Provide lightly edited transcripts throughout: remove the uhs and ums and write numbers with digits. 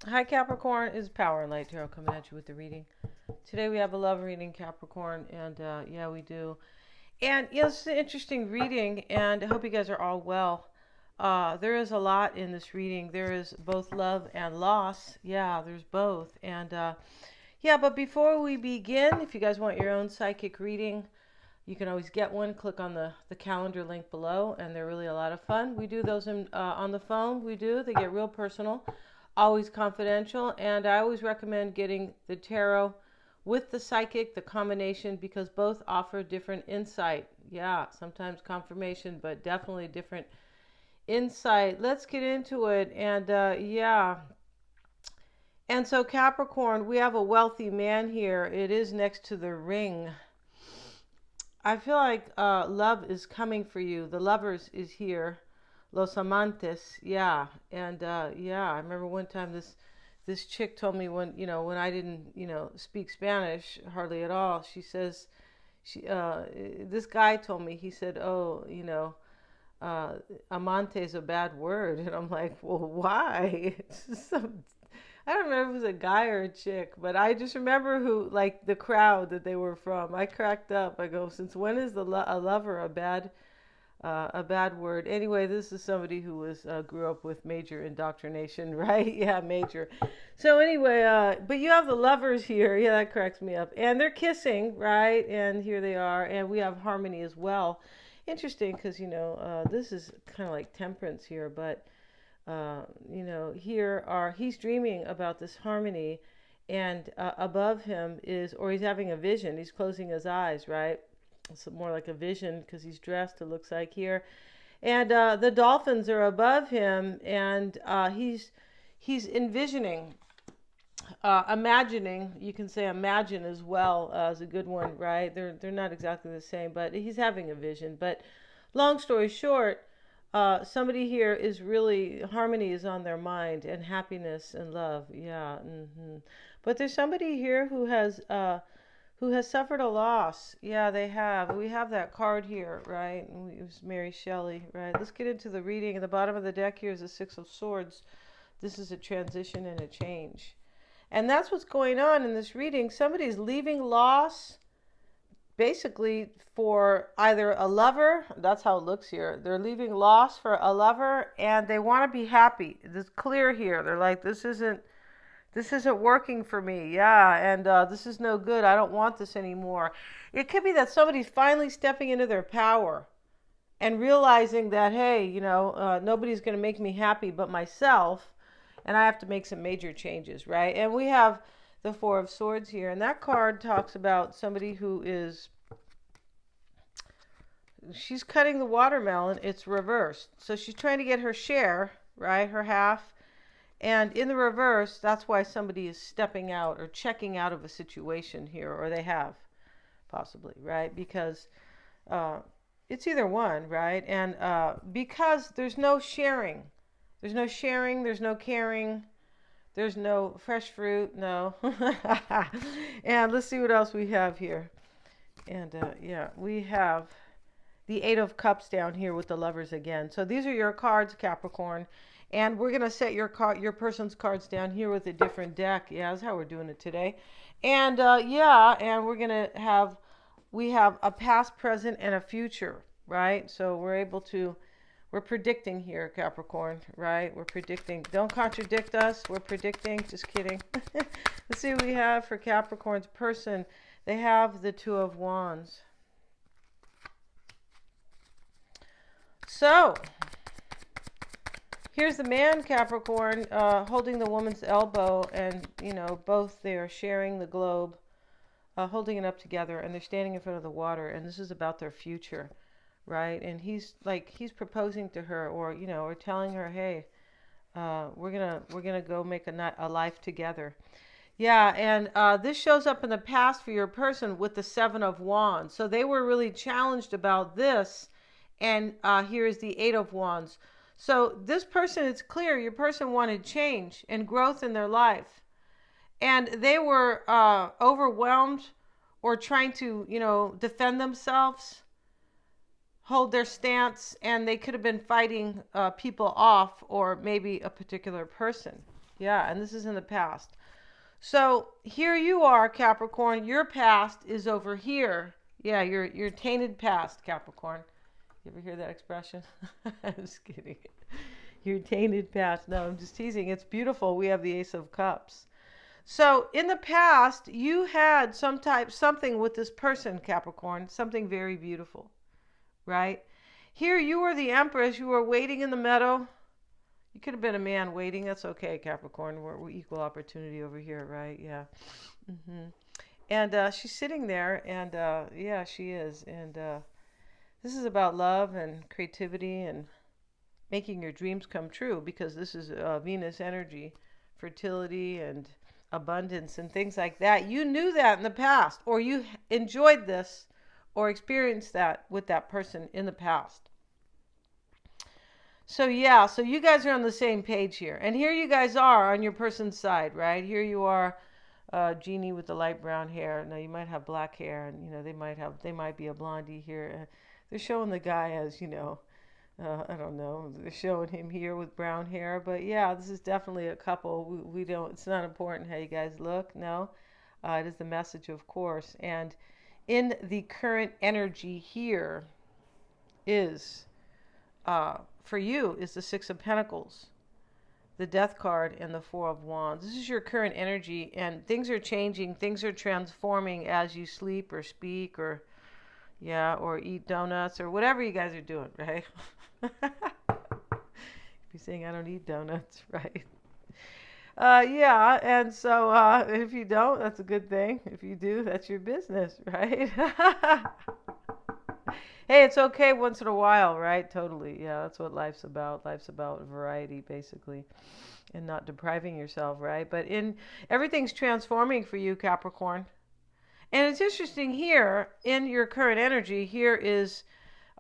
Hi Capricorn, is Power and Light Tarot coming at you with the reading. Today we have a love reading, Capricorn, and yeah, we do. And yeah, it's an interesting reading, and I hope you guys are all well. There is a lot in this reading. There is both love and loss. Yeah, there's both. And yeah, but before we begin, if you guys want your own psychic reading, you can always get one. Click on the calendar link below, and they're really a lot of fun. We do those on the phone. We do. They get real personal, always confidential, and I always recommend getting the tarot with the psychic, the combination, because both offer different insight. Yeah, sometimes confirmation, but definitely different insight. Let's get into it. And yeah. And so, Capricorn, we have a wealthy man here. It is next to the ring. I feel like love is coming for you. The lovers is here. Los amantes, yeah. And yeah, I remember one time this chick told me when I didn't, speak Spanish hardly at all. She says this guy told me, he said, "Oh, amante is a bad word." And I'm like, "Well, why?" It's just some I don't remember if it was a guy or a chick, but I just remember who, like the crowd that they were from. I cracked up. I go, since when is a lover a bad word? Anyway, this is somebody who was grew up with major indoctrination, right? Yeah, major. So anyway, but you have the lovers here. Yeah, that cracks me up. And they're kissing, right? And here they are, and we have harmony as well. Interesting, because this is kind of like temperance here, but here are he's dreaming about this harmony, and above him is, or he's having a vision. He's closing his eyes, right? It's more like a vision because he's dressed. It looks like here, and the dolphins are above him, and he's envisioning, imagining. You can say imagine as well as a good one, right? They're not exactly the same, but he's having a vision. But long story short, somebody here is really, harmony is on their mind, and happiness and love. Yeah. But there's somebody here who has suffered a loss. Yeah, they have. We have that card here, right? It was Mary Shelley, right? Let's get into the reading. At the bottom of the deck here is the Six of Swords. This is a transition and a change. And that's what's going on in this reading. Somebody's leaving loss basically for either a lover. That's how it looks here. They're leaving loss for a lover, and they want to be happy. It's clear here. They're like, this isn't working for me. Yeah, and this is no good. I don't want this anymore. It could be that somebody's finally stepping into their power and realizing that, hey, nobody's going to make me happy but myself, and I have to make some major changes, right? And we have the Four of Swords here, and that card talks about somebody who is, she's cutting the watermelon. It's reversed, so she's trying to get her share, right, her half. And in the reverse, that's why somebody is stepping out or checking out of a situation here, or they have possibly, right? Because it's either one, right? And because there's no sharing, there's no caring, there's no fresh fruit, no. And let's see what else we have here. And yeah, we have the Eight of Cups down here with the lovers again. So these are your cards, Capricorn. And we're going to set your person's cards down here with a different deck. Yeah, that's how we're doing it today. And yeah, and we have a past, present, and a future, right? So we're predicting here, Capricorn, right? We're predicting. Don't contradict us. We're predicting. Just kidding. Let's see what we have for Capricorn's person. They have the Two of Wands. So here's the man, Capricorn, holding the woman's elbow, and both they are sharing the globe, holding it up together, and they're standing in front of the water, and this is about their future, right? And he's proposing to her, or telling her, hey, we're gonna go make a life together. Yeah, and this shows up in the past for your person with the Seven of Wands. So they were really challenged about this, and here is the Eight of Wands. So this person, it's clear your person wanted change and growth in their life, and they were overwhelmed or trying to, defend themselves, hold their stance, and they could have been fighting people off, or maybe a particular person. Yeah, and this is in the past. So here you are, Capricorn. Your past is over here. Yeah, your tainted past, Capricorn. You ever hear that expression? I'm just kidding. Your tainted past. No, I'm just teasing. It's beautiful. We have the Ace of Cups. So in the past, you had something with this person, Capricorn, something very beautiful, right? Here you were the Empress. You were waiting in the meadow. You could have been a man waiting. That's okay, Capricorn. We're equal opportunity over here, right? Yeah. And she's sitting there, and yeah, she is. And this is about love and creativity and making your dreams come true, because this is Venus energy, fertility and abundance and things like that. You knew that in the past, or you enjoyed this or experienced that with that person in the past. So yeah, so you guys are on the same page here. And here you guys are on your person's side, right? Here you are, Jeannie with the light brown hair. Now you might have black hair, and they might be a blondie here. They're showing the guy as, I don't know. They're showing him here with brown hair, but yeah, this is definitely a couple. We don't. It's not important how you guys look. No, it is the message, of course. And in the current energy here is, for you, is the Six of Pentacles, the Death card, and the Four of Wands. This is your current energy, and things are changing. Things are transforming as you sleep or speak or, yeah, or eat donuts or whatever you guys are doing, right? If you're saying I don't eat donuts, right? Yeah, and so if you don't, that's a good thing. If you do, that's your business, right? Hey, it's okay once in a while, right? Totally. Yeah, that's what life's about. Life's about variety, basically, and not depriving yourself, right? But everything's transforming for you, Capricorn. And it's interesting here in your current energy. Here is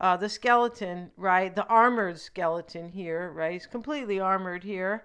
the skeleton, right? The armored skeleton here, right? He's completely armored here,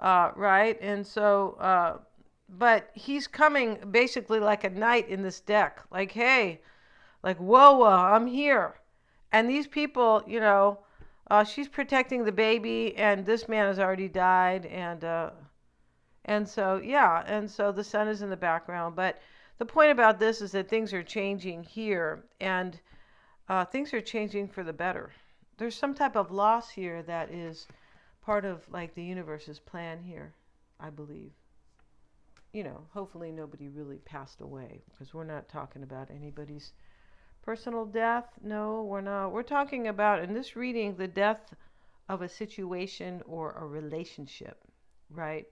right? And so, but he's coming basically like a knight in this deck. Like, hey, like, whoa, I'm here. And these people, she's protecting the baby, and this man has already died. And so, yeah, and so the sun is in the background. But the point about this is that things are changing here, and things are changing for the better. There's some type of loss here that is part of like the universe's plan here, I believe. Hopefully nobody really passed away, because we're not talking about anybody's personal death. No, we're not. We're talking about, in this reading, the death of a situation or a relationship, right?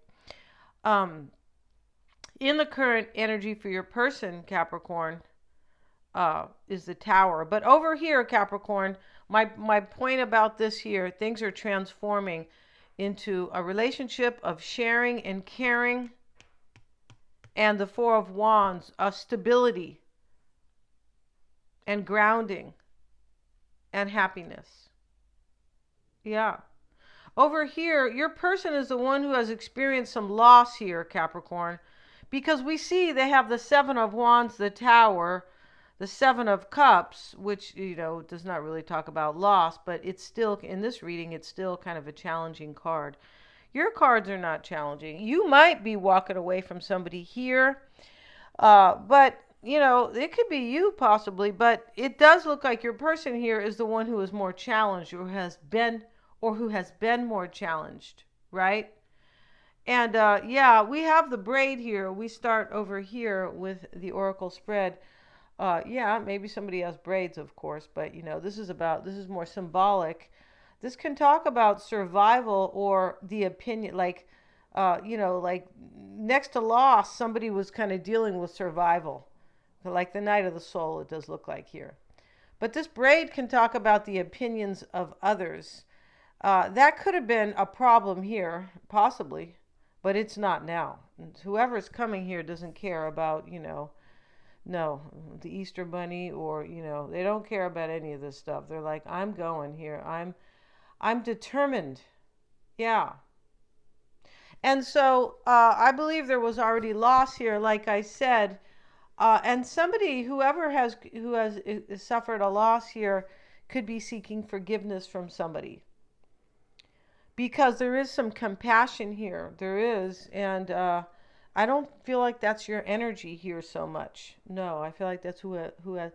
In the current energy for your person, Capricorn, is the Tower. But over here, Capricorn, my point about this here, things are transforming into a relationship of sharing and caring, and the Four of Wands, of stability and grounding and happiness. Yeah. Over here, your person is the one who has experienced some loss here, Capricorn, because we see they have the Seven of Wands, the Tower, the Seven of Cups, which, does not really talk about loss, but it's still, in this reading, it's still kind of a challenging card. Your cards are not challenging. You might be walking away from somebody here, but, it could be you possibly, but it does look like your person here is the one who is more challenged, or who has been more challenged, right? And yeah, we have the braid here. We start over here with the Oracle spread. Yeah, maybe somebody has braids, of course, but this is more symbolic. This can talk about survival, or the opinion, like, like next to loss, somebody was kind of dealing with survival, like the Night of the Soul, it does look like here. But this braid can talk about the opinions of others. That could have been a problem here, possibly, but it's not now. Whoever's coming here doesn't care about, no, the Easter Bunny, or, they don't care about any of this stuff. They're like, I'm going here. I'm determined. Yeah. And so I believe there was already loss here, like I said. And somebody, who has suffered a loss here, could be seeking forgiveness from somebody. because there is some compassion here. There is. And I don't feel like that's your energy here so much. No, I feel like that's who has,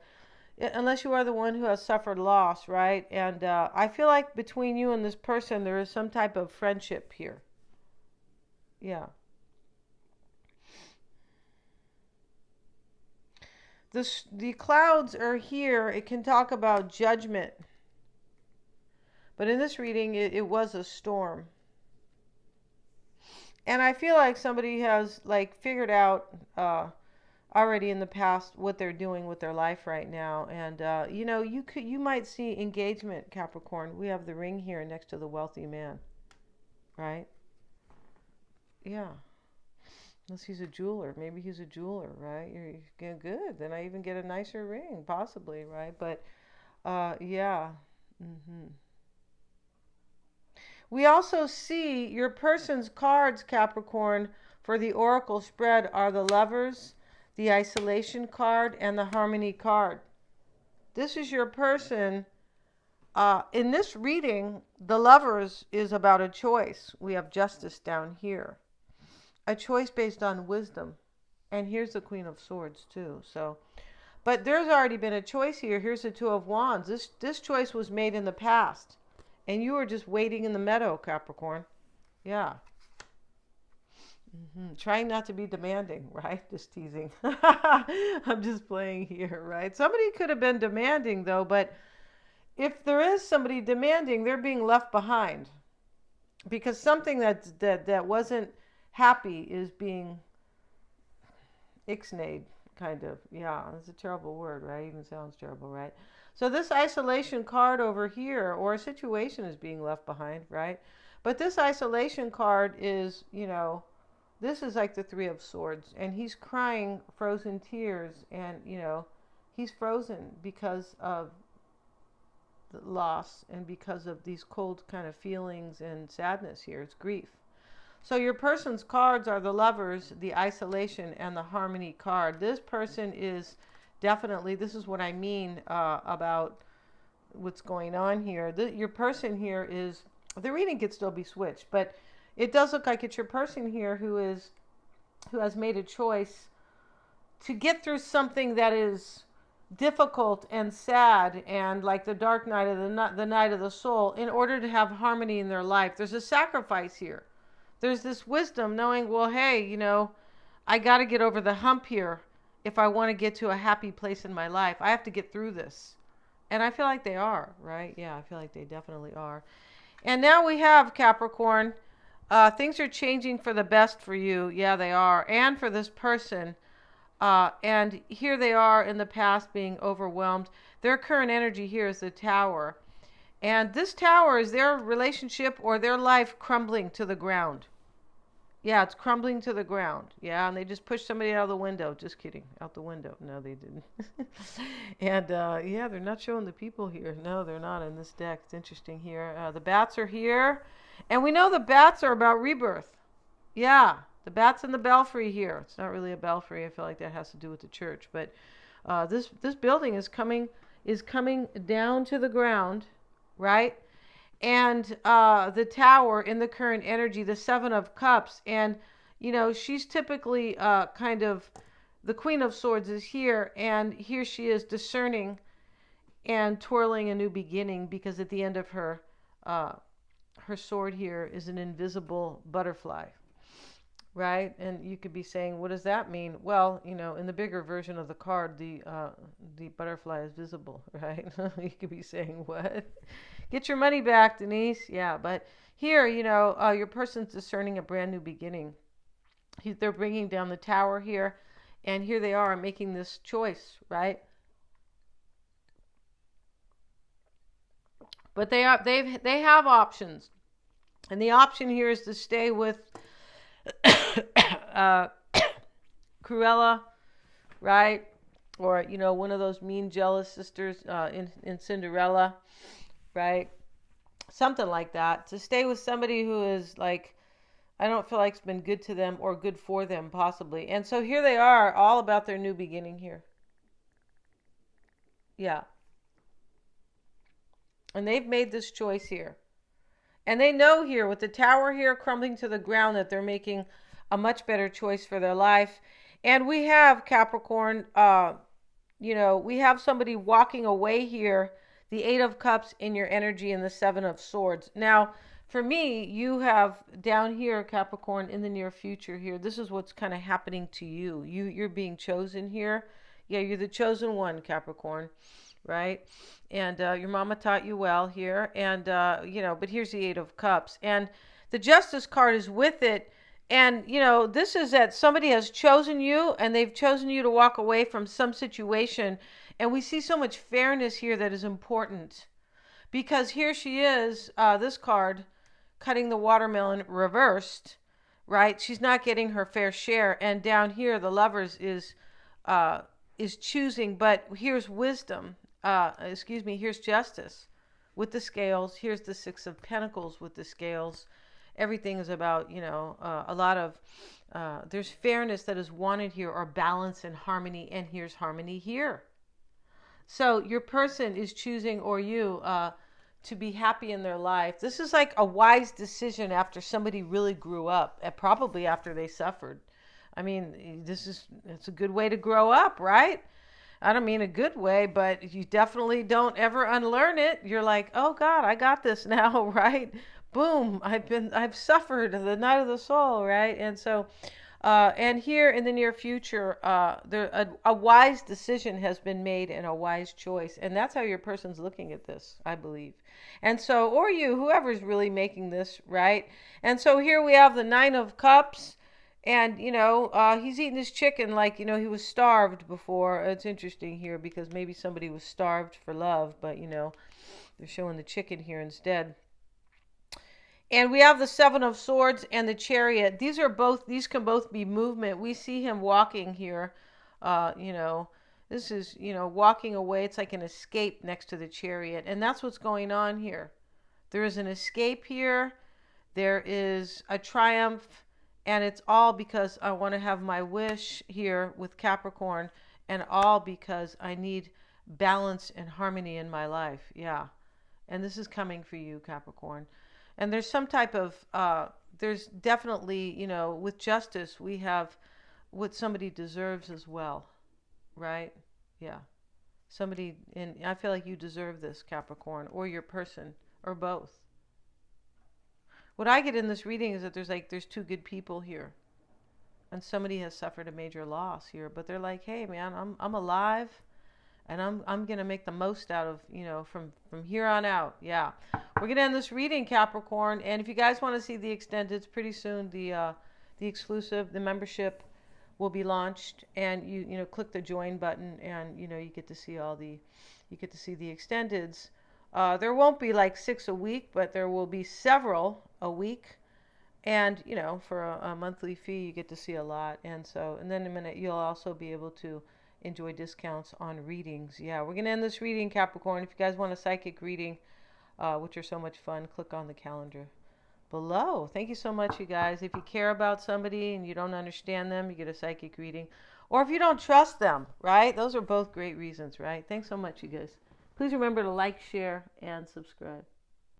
unless you are the one who has suffered loss, right? And I feel like between you and this person, there is some type of friendship here. Yeah. The clouds are here. It can talk about judgment. But in this reading, it was a storm. And I feel like somebody has like figured out already in the past what they're doing with their life right now. And you might see engagement, Capricorn. We have the ring here next to the wealthy man, right? Yeah. Unless he's a jeweler. Maybe he's a jeweler, right? You're good. Then I even get a nicer ring, possibly, right? But yeah. hmm We also see your person's cards, Capricorn, for the oracle spread are the lovers, the isolation card, and the harmony card. This is your person. In this reading, the lovers is about a choice. We have justice down here. A choice based on wisdom. And here's the Queen of Swords too. So, but there's already been a choice here. Here's the Two of Wands. This choice was made in the past. And you were just waiting in the meadow, Capricorn. Yeah. Trying not to be demanding, right? Just teasing. I'm just playing here, right? Somebody could have been demanding though, but if there is somebody demanding, they're being left behind. Because something that wasn't happy is being ixnayed, kind of. Yeah, it's a terrible word, right? Even sounds terrible, right? So this isolation card over here, or a situation is being left behind, right? But this isolation card is, this is like the Three of Swords, and he's crying frozen tears, and, he's frozen because of the loss and because of these cold kind of feelings and sadness here. It's grief. So your person's cards are the lovers, the isolation, and the harmony card. This person is definitely, this is what I mean about what's going on here. Your person here is, the reading could still be switched, but it does look like it's your person here who has made a choice to get through something that is difficult and sad and like the dark night of the night of the soul in order to have harmony in their life. There's a sacrifice here. There's this wisdom knowing, well, hey, I got to get over the hump here if I want to get to a happy place in my life. I have to get through this. And I feel like they are, right? Yeah, I feel like they definitely are. And now we have Capricorn. Things are changing for the best for you. Yeah, they are. And for this person. And here they are in the past being overwhelmed. Their current energy here is the Tower. And this Tower is their relationship or their life crumbling to the ground. Yeah, it's crumbling to the ground. Yeah, and they just pushed somebody out of the window. Just kidding. Out the window. No, they didn't. And yeah, they're not showing the people here. No, they're not in this deck. It's interesting here. The bats are here. And we know the bats are about rebirth. Yeah, the bats in the belfry here. It's not really a belfry. I feel like that has to do with the church. But this building is coming down to the ground, right? And the Tower in the current energy, the Seven of Cups. And, she's typically kind of, the Queen of Swords is here. And here she is discerning and twirling a new beginning, because at the end of her sword here is an invisible butterfly. Right? And you could be saying, what does that mean? Well, in the bigger version of the card, the butterfly is visible, right? You could be saying, what? Get your money back, Denise. Yeah, but here, your person's discerning a brand new beginning. They're bringing down the Tower here, and here they are making this choice, right? But they have options, and the option here is to stay with Cruella, right? Or, one of those mean, jealous sisters in Cinderella, right? Something like that. To stay with somebody who is like, I don't feel like it's been good to them or good for them, possibly. And so here they are, all about their new beginning here. Yeah. And they've made this choice here. And they know here with the tower here crumbling to the ground that they're making a much better choice for their life. And we have Capricorn, we have somebody walking away here, the Eight of Cups in your energy and the Seven of Swords. Now, for me, you have down here, Capricorn, in the near future here, this is what's kind of happening to you. You're being chosen here. Yeah, you're the chosen one, Capricorn, right? And your mama taught you well here. And, but here's the Eight of Cups. And the Justice card is with it. And, this is that somebody has chosen you and they've chosen you to walk away from some situation. And we see so much fairness here that is important. Because here she is, this card, cutting the watermelon reversed, right? She's not getting her fair share. And down here, the Lovers is choosing, but here's wisdom. Here's Justice with the scales. Here's the Six of Pentacles with the scales. Everything is about, a lot of, there's fairness that is wanted here, or balance and harmony, and here's harmony here. So your person is choosing, or you, to be happy in their life. This is like a wise decision after somebody really grew up, and probably after they suffered. I mean, it's a good way to grow up, right? I don't mean a good way, but you definitely don't ever unlearn it. You're like, oh God, I got this now, right? Boom, I've suffered the night of the soul, right? And so, and here in the near future, a wise decision has been made and a wise choice. And that's how your person's looking at this, I believe. And so, or you, whoever's really making this, right? And so here we have the Nine of Cups. And, he's eating his chicken like, he was starved before. It's interesting here because maybe somebody was starved for love, but, they're showing the chicken here instead. And we have the Seven of Swords and the Chariot. These can both be movement. We see him walking here. This is, walking away. It's like an escape next to the Chariot. And that's what's going on here. There is an escape here. There is a triumph. And it's all because I want to have my wish here with Capricorn. And all because I need balance and harmony in my life. Yeah. And this is coming for you, Capricorn. And there's some type of, there's definitely, with justice, we have what somebody deserves as well, right? Yeah. Somebody, and I feel like you deserve this, Capricorn, or your person, or both. What I get in this reading is that there's two good people here. And somebody has suffered a major loss here, but they're like, hey man, I'm alive. And I'm going to make the most out of, from here on out. Yeah. We're going to end this reading, Capricorn. And if you guys want to see the extended, pretty soon the exclusive, the membership will be launched. And you click the join button and, you get to see you get to see the extendeds. There won't be like 6 a week, but there will be several a week. And, for a monthly fee, you get to see a lot. And then in a minute, you'll also be able to enjoy discounts on readings. Yeah, we're going to end this reading, Capricorn. If you guys want a psychic reading, which are so much fun, click on the calendar below. Thank you so much, you guys. If you care about somebody and you don't understand them, you get a psychic reading. Or if you don't trust them, right? Those are both great reasons, right? Thanks so much, you guys. Please remember to like, share, and subscribe.